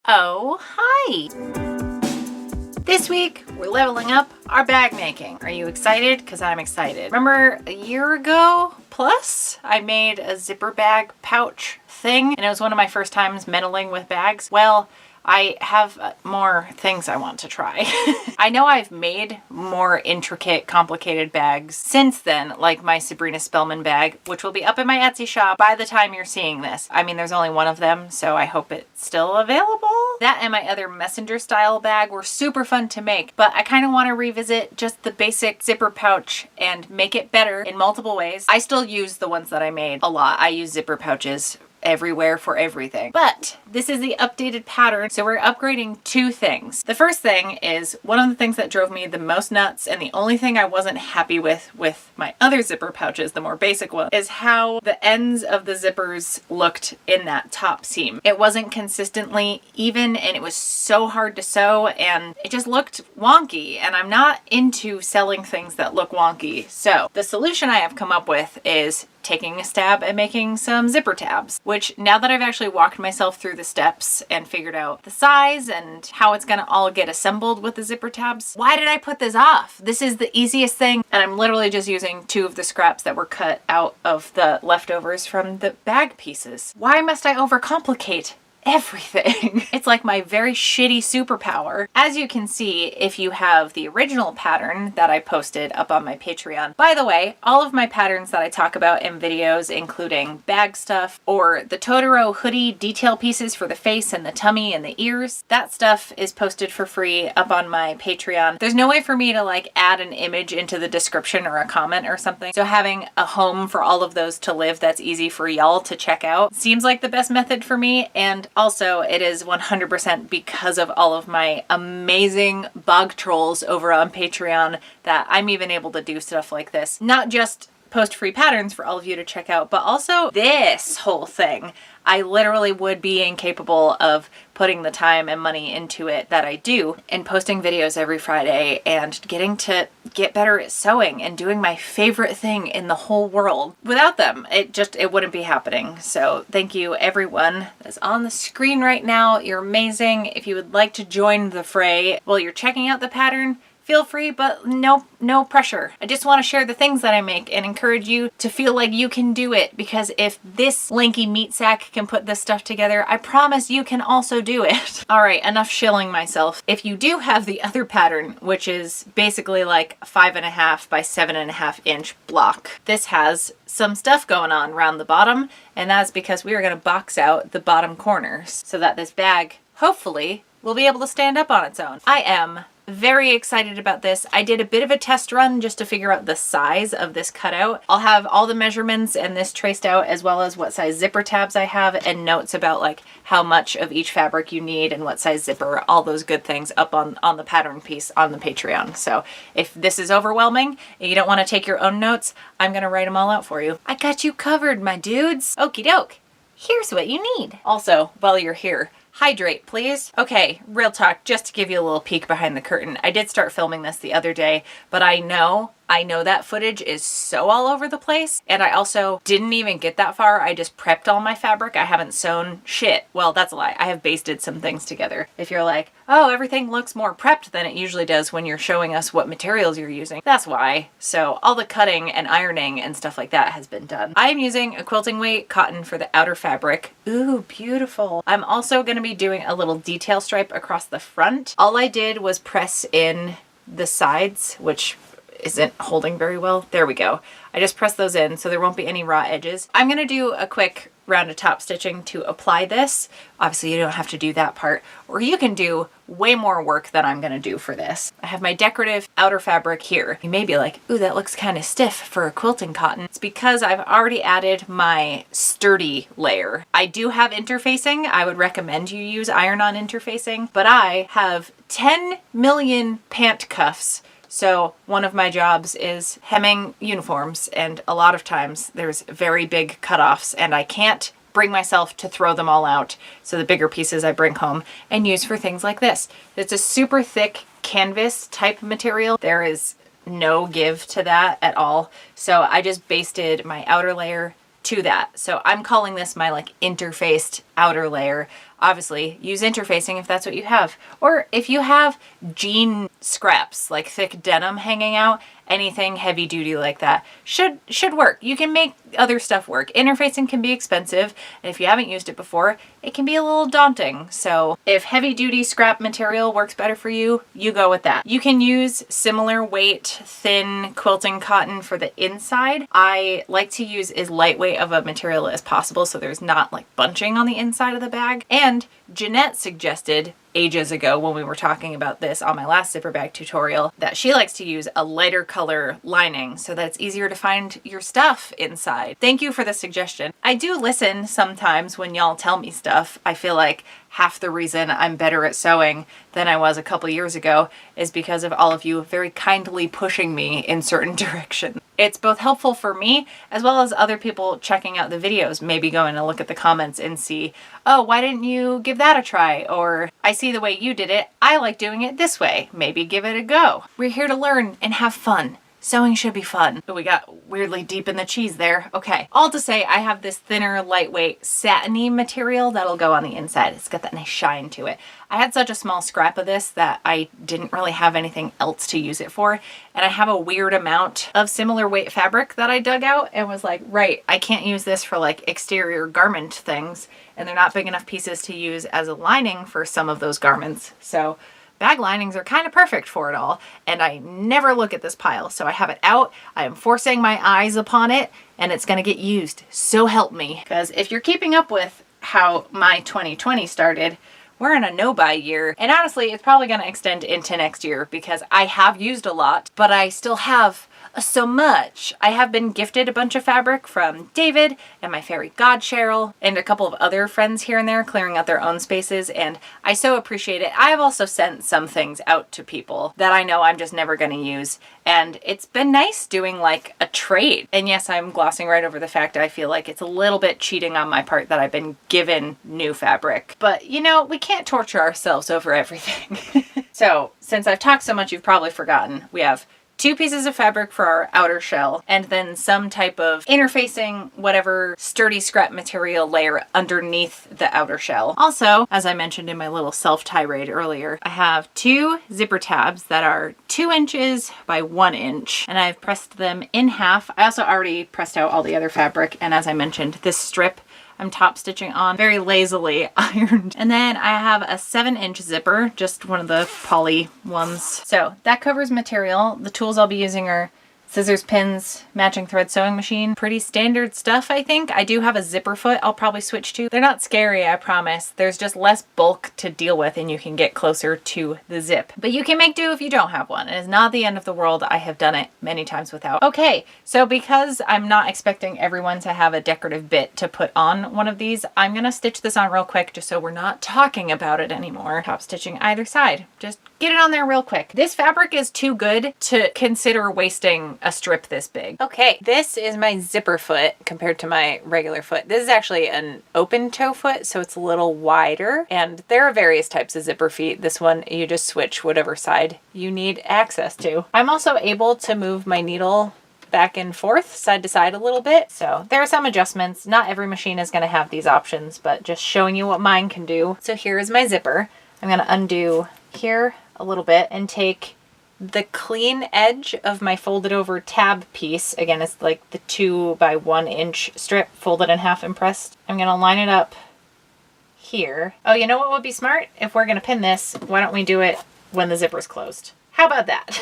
Oh, hi! This week, we're leveling up our bag making. Are you excited? Because I'm excited. Remember a year ago plus, I made a zipper bag pouch thing, and it was one of my first times meddling with bags. Well, I have more things I want to try. I know I've made more intricate, complicated bags since then, like my Sabrina Spellman bag, which will be up in my Etsy shop by the time you're seeing this. I mean, there's only one of them, so I hope it's still available. That and my other messenger style bag were super fun to make, but I kind of want to revisit just the basic zipper pouch and make it better in multiple ways. I still use the ones that I made a lot. I use zipper pouches everywhere for everything. But this is the updated pattern, so we're upgrading two things. The first thing is one of the things that drove me the most nuts, and the only thing I wasn't happy with my other zipper pouches, the more basic one, is how the ends of the zippers looked in that top seam. It wasn't consistently even, and it was so hard to sew, and it just looked wonky, and I'm not into selling things that look wonky. So the solution I have come up with is taking a stab at making some zipper tabs, which now that I've actually walked myself through the steps and figured out the size and how it's gonna all get assembled with the zipper tabs, why did I put this off? This is the easiest thing, and I'm literally just using two of the scraps that were cut out of the leftovers from the bag pieces. Why must I overcomplicate everything? It's like my very shitty superpower. As you can see, if you have the original pattern that I posted up on my Patreon. By the way, all of my patterns that I talk about in videos, including bag stuff or the Totoro hoodie detail pieces for the face and the tummy and the ears, that stuff is posted for free up on my Patreon. There's no way for me to like add an image into the description or a comment or something. So having a home for all of those to live that's easy for y'all to check out seems like the best method for me. And also, it is 100% because of all of my amazing bug trolls over on Patreon that I'm even able to do stuff like this. Not just post free patterns for all of you to check out, but also this whole thing. I literally would be incapable of putting the time and money into it that I do and posting videos every Friday and getting to get better at sewing and doing my favorite thing in the whole world. Without them, it wouldn't be happening. So thank you everyone that's on the screen right now. You're amazing. If you would like to join the fray while you're checking out the pattern, feel free, but no pressure. I just want to share the things that I make and encourage you to feel like you can do it, because if this lanky meat sack can put this stuff together, I promise you can also do it. All right, enough shilling myself. If you do have the other pattern, which is basically like a 5.5 by 7.5 inch block, this has some stuff going on around the bottom, and that's because we are going to box out the bottom corners so that this bag, hopefully, will be able to stand up on its own. I am very excited about this. I did a bit of a test run just to figure out the size of this cutout. I'll have all the measurements and this traced out, as well as what size zipper tabs I have and notes about like how much of each fabric you need and what size zipper, all those good things up on the pattern piece on the Patreon. So if this is overwhelming and you don't want to take your own notes, I'm gonna write them all out for you. I got you covered, my dudes. Okie doke. Here's what you need. Also, while you're here, hydrate, please. Okay, real talk, just to give you a little peek behind the curtain. I did start filming this the other day, but I know that footage is so all over the place, and I also didn't even get that far. I just prepped all my fabric. I haven't sewn shit. Well, that's a lie. I have basted some things together. If you're like, oh, everything looks more prepped than it usually does when you're showing us what materials you're using, that's why. So all the cutting and ironing and stuff like that has been done. I am using a quilting weight cotton for the outer fabric. Ooh, beautiful. I'm also going to be doing a little detail stripe across the front. All I did was press in the sides, which isn't holding very well. There we go. I just pressed those in so there won't be any raw edges. I'm going to do a quick round of top stitching to apply this. Obviously you don't have to do that part, or you can do way more work than I'm going to do for this. I have my decorative outer fabric here. You may be like, ooh, that looks kind of stiff for a quilting cotton. It's because I've already added my sturdy layer. I do have interfacing. I would recommend you use iron-on interfacing, but I have 10 million pant cuffs. So one of my jobs is hemming uniforms, and a lot of times there's very big cutoffs and I can't bring myself to throw them all out. So the bigger pieces I bring home and use for things like this. It's a super thick canvas type material. There is no give to that at all. So I just basted my outer layer to that. So I'm calling this my like interfaced outer layer. obviously use interfacing if that's what you have. Or if you have jean scraps, like thick denim hanging out, anything heavy duty like that should work. You can make other stuff work. Interfacing can be expensive, and if you haven't used it before, it can be a little daunting. So if heavy duty scrap material works better for you, you go with that. You can use similar weight, thin quilting cotton for the inside. I like to use as lightweight of a material as possible so there's not like bunching on the inside of the bag. And Jeanette suggested ages ago when we were talking about this on my last zipper bag tutorial that she likes to use a lighter color lining so that it's easier to find your stuff inside. Thank you for the suggestion. I do listen sometimes when y'all tell me stuff. I feel like half the reason I'm better at sewing than I was a couple years ago is because of all of you very kindly pushing me in certain directions. It's both helpful for me as well as other people checking out the videos, maybe going to look at the comments and see, oh, why didn't you give that a try? Or I see the way you did it. I like doing it this way. Maybe give it a go. We're here to learn and have fun. Sewing should be fun. Oh, we got weirdly deep in the cheese there. Okay. All to say, I have this thinner, lightweight, satiny material that'll go on the inside. It's got that nice shine to it. I had such a small scrap of this that I didn't really have anything else to use it for. And I have a weird amount of similar weight fabric that I dug out and was like, right, I can't use this for like exterior garment things. And they're not big enough pieces to use as a lining for some of those garments. So bag linings are kind of perfect for it all, and I never look at this pile, so I have it out. I am forcing my eyes upon it, and it's going to get used. So help me. Because if you're keeping up with how my 2020 started, we're in a no-buy year, and honestly, it's probably going to extend into next year because I have used a lot, but I still have so much. I have been gifted a bunch of fabric from David and my fairy god Cheryl and a couple of other friends here and there clearing out their own spaces, and I so appreciate it. I have also sent some things out to people that I know I'm just never going to use, and it's been nice doing like a trade. And yes, I'm glossing right over the fact I feel like it's a little bit cheating on my part that I've been given new fabric, but you know, we can't torture ourselves over everything. So since I've talked so much, you've probably forgotten we have 2 pieces of fabric for our outer shell, and then some type of interfacing, whatever sturdy scrap material layer underneath the outer shell. Also, as I mentioned in my little self-tirade earlier, I have 2 zipper tabs that are 2 inches by 1 inch, and I've pressed them in half. I also already pressed out all the other fabric, and as I mentioned, this strip I'm top stitching on, very lazily ironed. And then I have a 7-inch zipper, just one of the poly ones. So that covers material. The tools I'll be using are scissors, pins, matching thread sewing machine. Pretty standard stuff, I think. I do have a zipper foot I'll probably switch to. They're not scary, I promise. There's just less bulk to deal with and you can get closer to the zip. But you can make do if you don't have one. It is not the end of the world. I have done it many times without. Okay, so because I'm not expecting everyone to have a decorative bit to put on one of these, I'm gonna stitch this on real quick just so we're not talking about it anymore. Top stitching either side. Just get it on there real quick. This fabric is too good to consider wasting a strip this big. Okay, this is my zipper foot compared to my regular foot. This is actually an open toe foot, so it's a little wider, and there are various types of zipper feet. This one, you just switch whatever side you need access to. I'm also able to move my needle back and forth, side to side a little bit. So there are some adjustments. Not every machine is going to have these options, but just showing you what mine can do. So here is my zipper. I'm going to undo here a little bit and take the clean edge of my folded over tab piece. Again, it's like the 2 by 1 inch strip folded in half and pressed. I'm going to line it up here. Oh, you know what would be smart? If we're going to pin this, why don't we do it when the zipper's closed? How about that?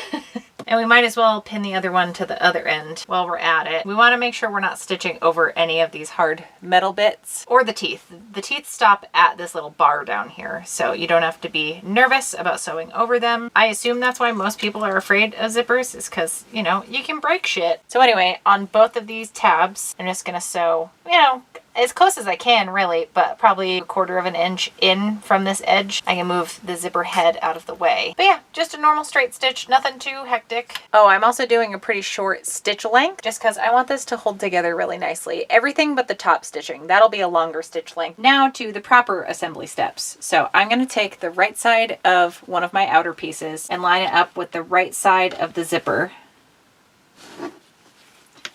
And we might as well pin the other one to the other end while we're at it. We want to make sure we're not stitching over any of these hard metal bits or the teeth. The teeth stop at this little bar down here, so you don't have to be nervous about sewing over them. I assume that's why most people are afraid of zippers, is because, you know, you can break shit. So anyway, on both of these tabs, I'm just going to sew, you know, as close as I can really, but probably 1/4 of an inch in from this edge. I can move the zipper head out of the way. But yeah, just a normal straight stitch, nothing too hectic. Oh, I'm also doing a pretty short stitch length just because I want this to hold together really nicely. Everything but the top stitching. That'll be a longer stitch length. Now to the proper assembly steps. So I'm going to take the right side of one of my outer pieces and line it up with the right side of the zipper.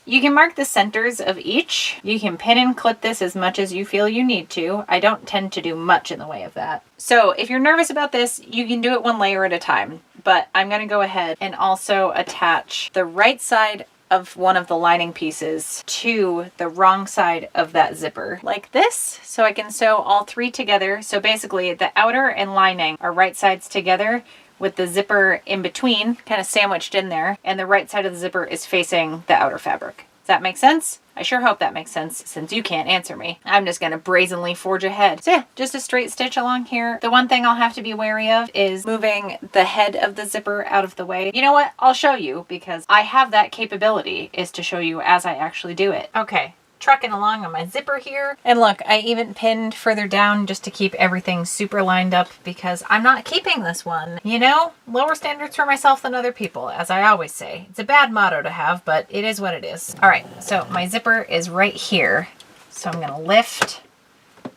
You can mark the centers of each. You can pin and clip this as much as you feel you need to. I don't tend to do much in the way of that. So if you're nervous about this, you can do it one layer at a time, but I'm gonna go ahead and also attach the right side of one of the lining pieces to the wrong side of that zipper like this, so I can sew all three together. So basically the outer and lining are right sides together with the zipper in between, kind of sandwiched in there, and the right side of the zipper is facing the outer fabric. Does that make sense? I sure hope that makes sense, since you can't answer me. I'm just gonna brazenly forge ahead. So yeah, just a straight stitch along here. The one thing I'll have to be wary of is moving the head of the zipper out of the way. You know what? I'll show you, because I have that capability, is to show you as I actually do it. Okay. Trucking along on my zipper here. And look, I even pinned further down just to keep everything super lined up, because I'm not keeping this one. You know, lower standards for myself than other people, as I always say. It's a bad motto to have, but it is what it is. All right, so my zipper is right here. So I'm gonna lift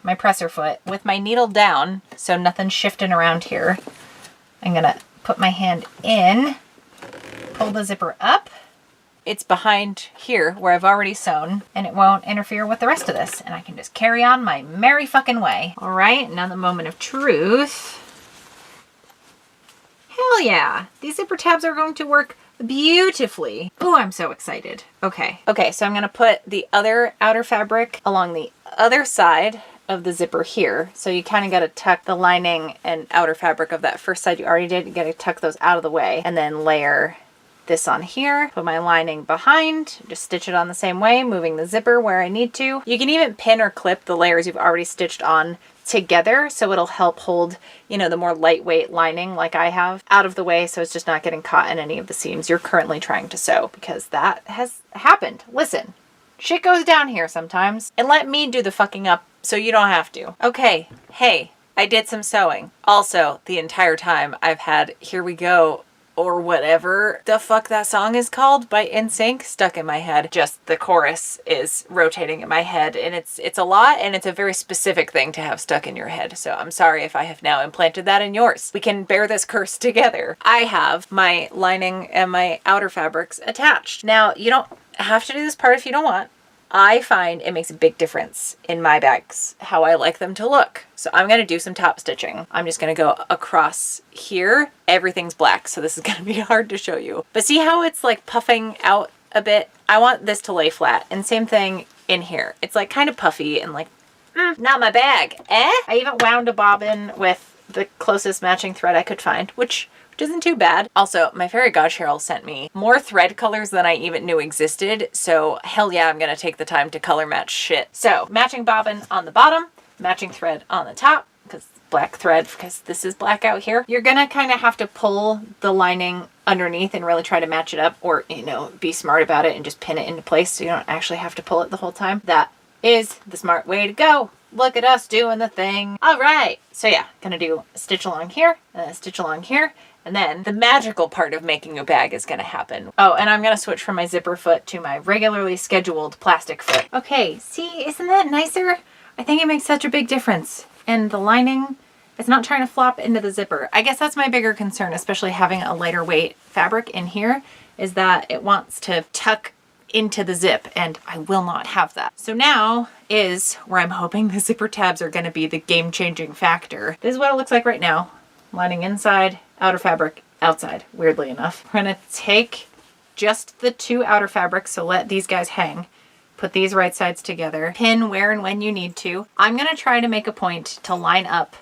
my presser foot with my needle down, so nothing's shifting around here. I'm gonna put my hand in, pull the zipper up. It's behind here where I've already sewn, and it won't interfere with the rest of this, and I can just carry on my merry fucking way. All right, now the moment of truth. Hell yeah, these zipper tabs are going to work beautifully. Oh, I'm so excited. Okay, so I'm gonna put the other outer fabric along the other side of the zipper here. So you kind of got to tuck the lining and outer fabric of that first side you already did. You got to tuck those out of the way, and then layer this on here, put my lining behind, just stitch it on the same way, moving the zipper where I need to. You can even pin or clip the layers you've already stitched on together, so it'll help hold, you know, the more lightweight lining like I have out of the way, so it's just not getting caught in any of the seams you're currently trying to sew, because that has happened. Listen, shit goes down here sometimes, and let me do the fucking up so you don't have to. Okay, hey, I did some sewing. Also, the entire time I've had Here We Go, or whatever the fuck that song is called by NSYNC, stuck in my head. Just the chorus is rotating in my head, and it's a lot, and it's a very specific thing to have stuck in your head. So I'm sorry if I have now implanted that in yours. We can bear this curse together. I have my lining and my outer fabrics attached. Now, you don't have to do this part if you don't want. I find it makes a big difference in my bags, how I like them to look. So I'm gonna do some top stitching. I'm just gonna go across here. Everything's black, so this is gonna be hard to show you. But see how it's like puffing out a bit? I want this to lay flat, and same thing in here. It's like kind of puffy and like, not my bag, eh? I even wound a bobbin with the closest matching thread I could find, which isn't too bad. Also, my fairy god Cheryl sent me more thread colors than I even knew existed, so hell yeah, I'm gonna take the time to color match shit. So, matching bobbin on the bottom, matching thread on the top, because black thread, because this is black out here. You're gonna kind of have to pull the lining underneath and really try to match it up, or, you know, be smart about it and just pin it into place so you don't actually have to pull it the whole time. That is the smart way to go. Look at us doing the thing. All right, so yeah, gonna do a stitch along here, and a stitch along here, and then the magical part of making a bag is gonna happen. Oh, and I'm gonna switch from my zipper foot to my regularly scheduled plastic foot. Okay, see, isn't that nicer? I think it makes such a big difference. And the lining, it's not trying to flop into the zipper. I guess that's my bigger concern, especially having a lighter weight fabric in here, is that it wants to tuck into the zip, and I will not have that. So now is where I'm hoping the zipper tabs are gonna be the game-changing factor. This is what it looks like right now. Lining inside, outer fabric outside, weirdly enough. We're gonna take just the two outer fabrics, so let these guys hang. Put these right sides together, pin where and when you need to. I'm gonna try to make a point to line up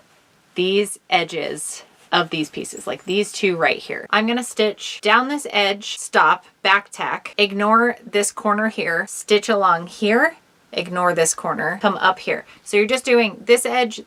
these edges of these pieces, like these two right here. I'm gonna stitch down this edge, stop, back tack, ignore this corner here, stitch along here, ignore this corner, come up here. So you're just doing this edge,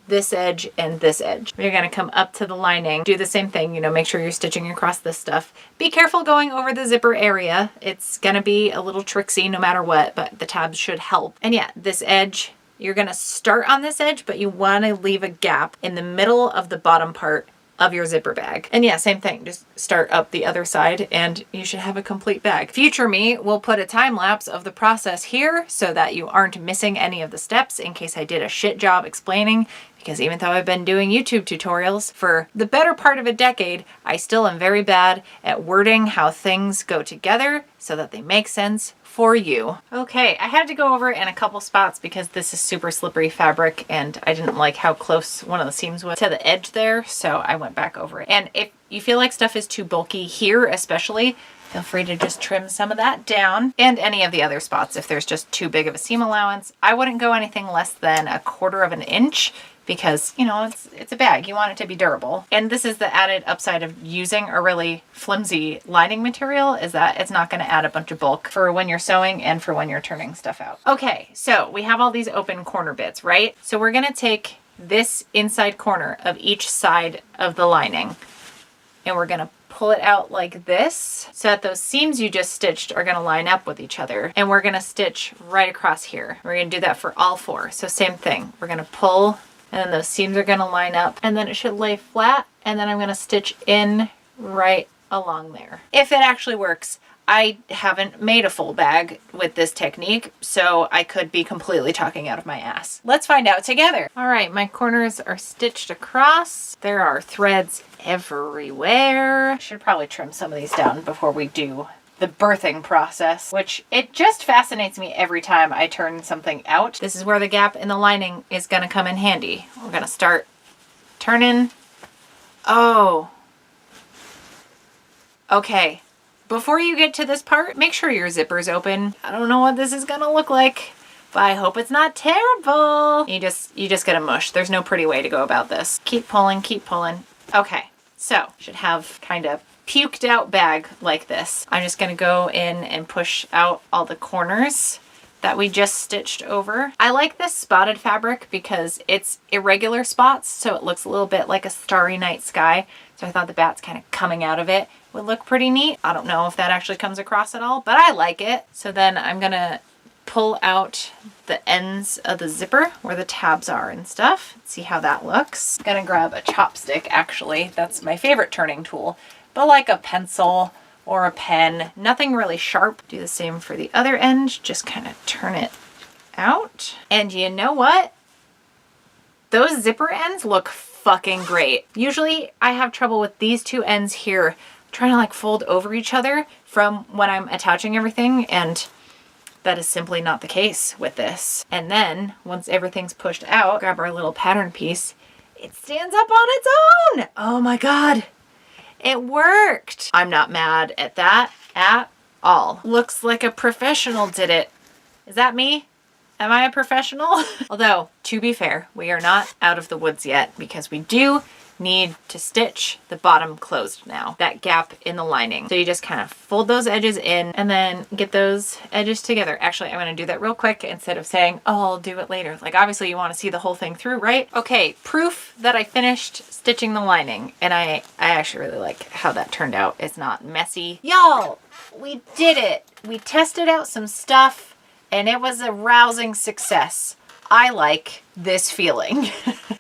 and this edge. You're gonna come up to the lining, do the same thing, you know, make sure you're stitching across this stuff. Be careful going over the zipper area. It's gonna be a little tricksy no matter what, but the tabs should help. And yeah, this edge, you're gonna start on this edge, but you wanna leave a gap in the middle of the bottom part of your zipper bag. And yeah, same thing, just start up the other side and you should have a complete bag. Future me will put a time lapse of the process here so that you aren't missing any of the steps in case I did a shit job explaining, because even though I've been doing YouTube tutorials for the better part of a decade, I still am very bad at wording how things go together so that they make sense for you. Okay, I had to go over in a couple spots because this is super slippery fabric and I didn't like how close one of the seams was to the edge there, so I went back over it. And if you feel like stuff is too bulky here especially, feel free to just trim some of that down, and any of the other spots if there's just too big of a seam allowance. I wouldn't go anything less than 1/4 of an inch because, you know, it's a bag. You want it to be durable. And this is the added upside of using a really flimsy lining material, is that it's not going to add a bunch of bulk for when you're sewing and for when you're turning stuff out. Okay, so we have all these open corner bits, right? So we're going to take this inside corner of each side of the lining and we're going to pull it out like this so that those seams you just stitched are going to line up with each other. And we're going to stitch right across here. We're going to do that for all 4. So same thing. We're going to pull and then those seams are going to line up and then it should lay flat. And then I'm going to stitch in right along there. If it actually works. I haven't made a full bag with this technique, so I could be completely talking out of my ass. Let's find out together. All right, my corners are stitched across. There are threads everywhere. I should probably trim some of these down before we do the birthing process, which it just fascinates me every time I turn something out. This is where the gap in the lining is gonna come in handy. We're gonna start turning. Oh. Okay. Before you get to this part, make sure your zipper's open. I don't know what this is gonna look like, but I hope it's not terrible. You just get a mush. There's no pretty way to go about this. Keep pulling, keep pulling. Okay, so should have kind of puked out bag like this. I'm just gonna go in and push out all the corners that we just stitched over. I like this spotted fabric because it's irregular spots, so it looks a little bit like a starry night sky. So I thought the bats kind of coming out of it would look pretty neat. I don't know if that actually comes across at all, but I like it. So then I'm gonna pull out the ends of the zipper where the tabs are and stuff. See how that looks. I'm gonna grab a chopstick, actually. That's my favorite turning tool, but like a pencil or a pen, nothing really sharp. Do the same for the other end, just kind of turn it out. And you know what? Those zipper ends look fucking great. Usually I have trouble with these 2 ends here trying to like fold over each other from when I'm attaching everything, and that is simply not the case with this. And then once everything's pushed out, grab our little pattern piece, it stands up on its own. Oh my God, it worked. I'm not mad at that at all. Looks like a professional did it. Is that me? Am I a professional? Although, to be fair, we are not out of the woods yet because we do need to stitch the bottom closed now, that gap in the lining. So you just kind of fold those edges in and then get those edges together. Actually, I'm going to do that real quick instead of saying, oh, I'll do it later. Like, obviously you want to see the whole thing through, right? Okay, proof that I finished stitching the lining, and I actually really like how that turned out. It's not messy. Y'all, we did it. We tested out some stuff and it was a rousing success. I like this feeling.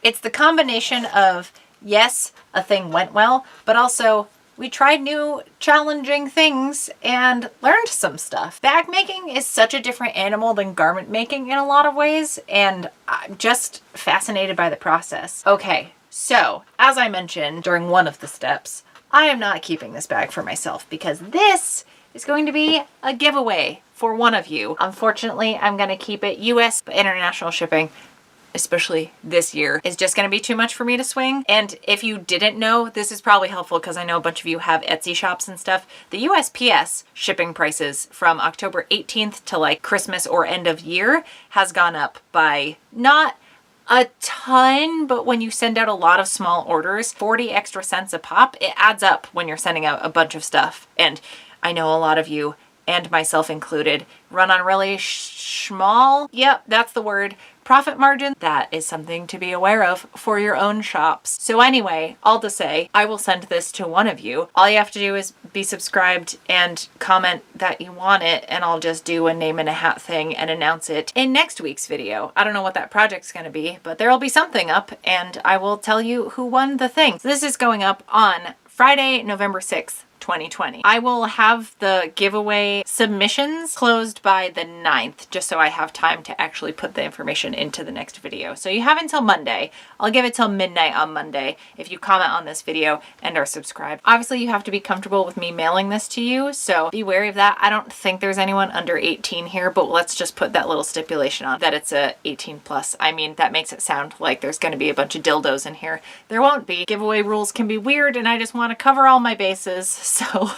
It's the combination of, yes, a thing went well, but also we tried new challenging things and learned some stuff. Bag making is such a different animal than garment making in a lot of ways, and I'm just fascinated by the process. Okay, so as I mentioned during one of the steps, I am not keeping this bag for myself because this is going to be a giveaway for one of you. Unfortunately, I'm going to keep it US, but international shipping, especially this year, is just going to be too much for me to swing. And if you didn't know, this is probably helpful because I know a bunch of you have Etsy shops and stuff. The USPS shipping prices from October 18th to like Christmas or end of year has gone up by not a ton, but when you send out a lot of small orders, 40 extra cents a pop, it adds up when you're sending out a bunch of stuff. And I know a lot of you, and myself included, run on really small, yep, that's the word, profit margin. That is something to be aware of for your own shops. So anyway, all to say, I will send this to one of you. All you have to do is be subscribed and comment that you want it, and I'll just do a name in a hat thing and announce it in next week's video. I don't know what that project's gonna be, but there'll be something up and I will tell you who won the thing. So this is going up on Friday, November 6th, 2020. I will have the giveaway submissions closed by the 9th, just so I have time to actually put the information into the next video. So you have until Monday. I'll give it till midnight on Monday if you comment on this video and are subscribed. Obviously, you have to be comfortable with me mailing this to you, so be wary of that. I don't think there's anyone under 18 here, but let's just put that little stipulation on that it's a 18 plus. I mean, that makes it sound like there's going to be a bunch of dildos in here. There won't be. Giveaway rules can be weird, and I just want to cover all my bases, so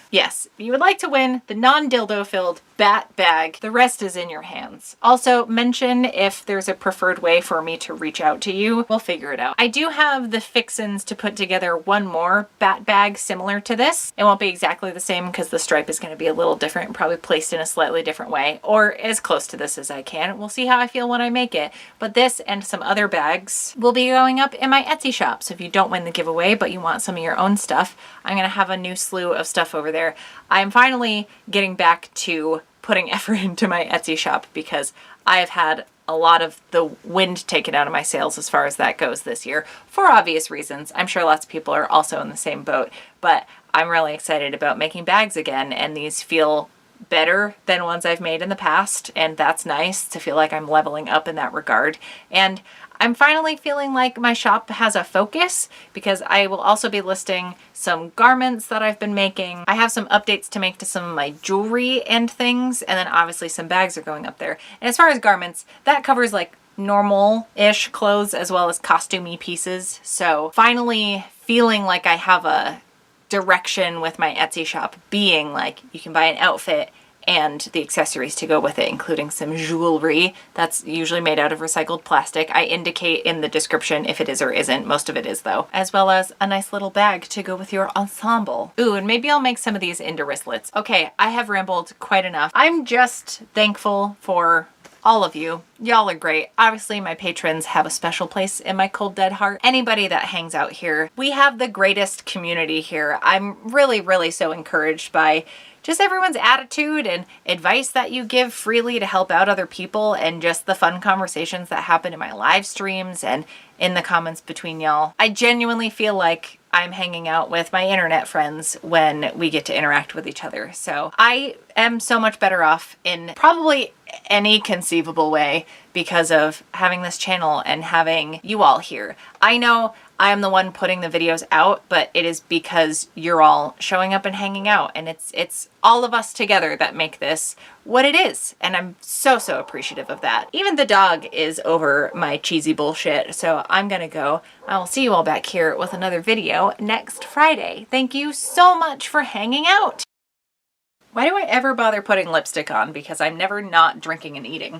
yes, if you would like to win the non-dildo filled bat bag, the rest is in your hands. Also, mention if there's a preferred way for me to reach out to you. We'll figure it out. I do have the fixins to put together one more bat bag similar to this. It won't be exactly the same because the stripe is going to be a little different, probably placed in a slightly different way, or as close to this as I can. We'll see how I feel when I make it. But this and some other bags will be going up in my Etsy shop. So if you don't win the giveaway, but you want some of your own stuff, I'm going to have a new slew of stuff over there. I'm finally getting back to putting effort into my Etsy shop because I've had a lot of the wind taken out of my sails as far as that goes this year for obvious reasons. I'm sure lots of people are also in the same boat, but I'm really excited about making bags again, and these feel better than ones I've made in the past, and that's nice to feel like I'm leveling up in that regard. And I'm finally feeling like my shop has a focus because I will also be listing some garments that I've been making. I have some updates to make to some of my jewelry and things, and then obviously some bags are going up there. And as far as garments, that covers like normal-ish clothes as well as costumey pieces. So finally feeling like I have a direction with my Etsy shop, being like you can buy an outfit and the accessories to go with it, including some jewelry that's usually made out of recycled plastic. I indicate in the description if it is or isn't. Most of it is though. As well as a nice little bag to go with your ensemble. Ooh, and maybe I'll make some of these into wristlets. Okay, I have rambled quite enough. I'm just thankful for all of you. Y'all are great. Obviously, my patrons have a special place in my cold dead heart. Anybody that hangs out here. We have the greatest community here. I'm really, really so encouraged by just everyone's attitude and advice that you give freely to help out other people, and just the fun conversations that happen in my live streams and in the comments between y'all. I genuinely feel like I'm hanging out with my internet friends when we get to interact with each other. So I am so much better off in probably any conceivable way because of having this channel and having you all here. I know I'm the one putting the videos out, but it is because you're all showing up and hanging out, and it's all of us together that make this what it is, and I'm so appreciative of that. Even the dog is over my cheesy bullshit, so I'm gonna go. I will see you all back here with another video next Friday. Thank you so much for hanging out. Why do I ever bother putting lipstick on? Because I'm never not drinking and eating.